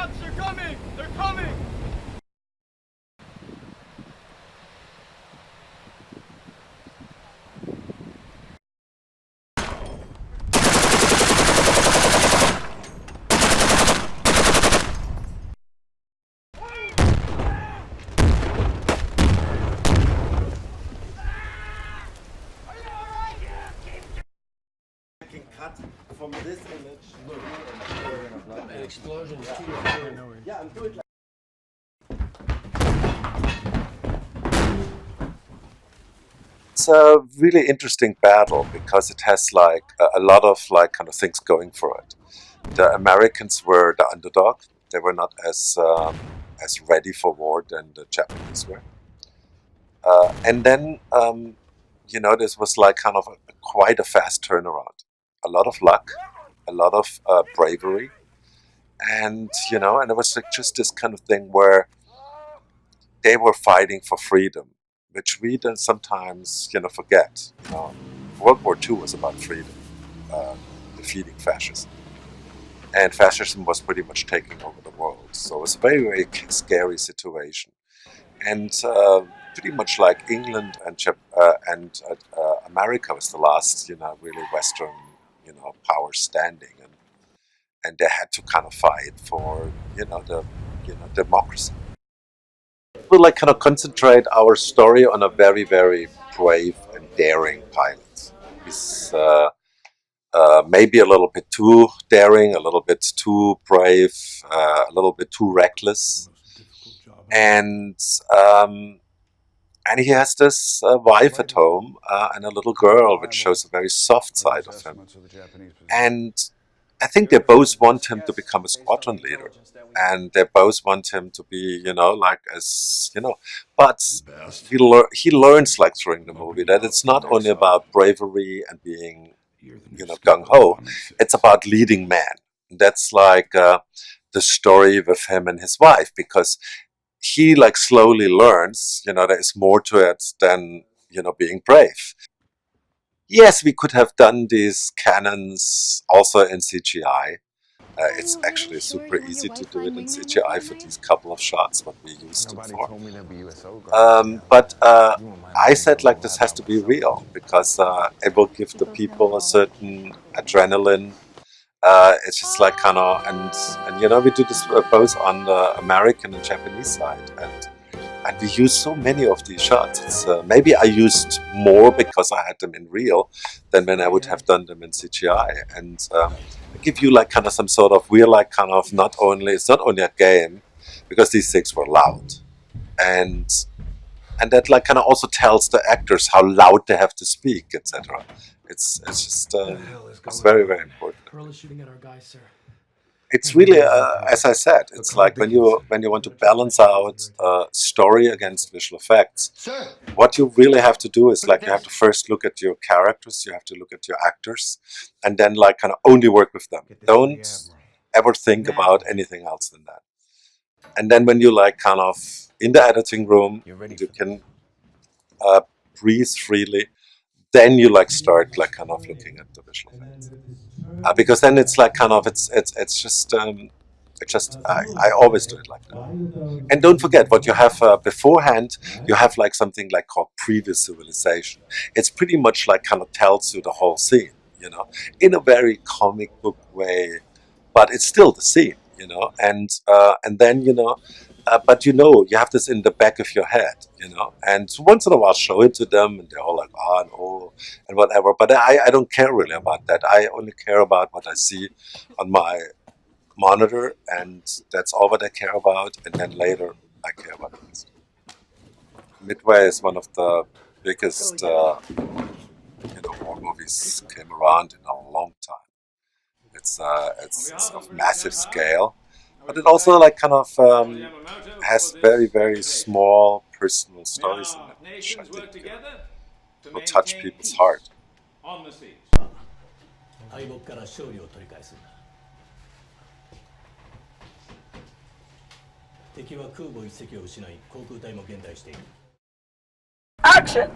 Jats are coming! They're coming! Cut from this image. Look. An explosion is too Yeah, I'm doing. It's a really interesting battle because it has like a lot of like kind of things going for it. The Americans were the underdog. They were not as ready for war than the Japanese were. And then this was like kind of quite a fast turnaround. A lot of luck, a lot of bravery, and and it was like just this kind of thing where they were fighting for freedom, which we then sometimes forget. World War II was about freedom, defeating fascism, and fascism was pretty much taking over the world. So it was a very, very scary situation, and pretty much like England and America was the last really Western power standing, and they had to kind of fight for the democracy. We'll like kind of concentrate our story on a very, very brave and daring pilot. He's maybe a little bit too daring, a little bit too brave, a little bit too reckless, and he has this wife at home and a little girl, which shows a very soft side of him. And I think they both want him to become a squadron leader, and they both want him to be, but he learns like during the movie that it's not only about bravery and being, gung ho. It's about leading men. That's like the story with him and his wife, because he like slowly learns, there is more to it than, being brave. Yes, we could have done these cannons also in CGI. It's actually super easy to do it in CGI for these couple of shots, what we used it for. But I said like this has to be real, because it will give the people a certain adrenaline. It's just like kind of, and we do this both on the American and Japanese side, and we use so many of these shots. It's maybe I used more because I had them in real than when I would have done them in CGI, and give you like kind of some sort of, we're like kind of it's not only a game, because these things were loud, and that like kind of also tells the actors how loud they have to speak, etc. It's just it's very, very important. shooting at our guys, sir. It's really, as I said, it's like when you want to balance out story against visual effects. What you really have to do is like you have to first look at your characters, you have to look at your actors, and then like kind of only work with them. Don't ever think about anything else than that. And then when you like kind of in the editing room, you can breathe freely. Then you like start like kind of looking at the visual effects, because then it's like kind of it's just I always do it like that. And don't forget what you have beforehand. You have like something like called previous civilization. It's pretty much like kind of tells you the whole scene, in a very comic book way, but it's still the scene, and then but you have this in the back of your head, and once in a while show it to them, and they're all like, no, and whatever. But I don't care really about that. I only care about what I see on my monitor, and that's all what I care about. And then later, I care about the rest. Midway is one of the biggest, war movies came around in a long time. It's of massive scale. But it also like kind of has very, very small personal stories in it, which I think will touch people's heart. Action!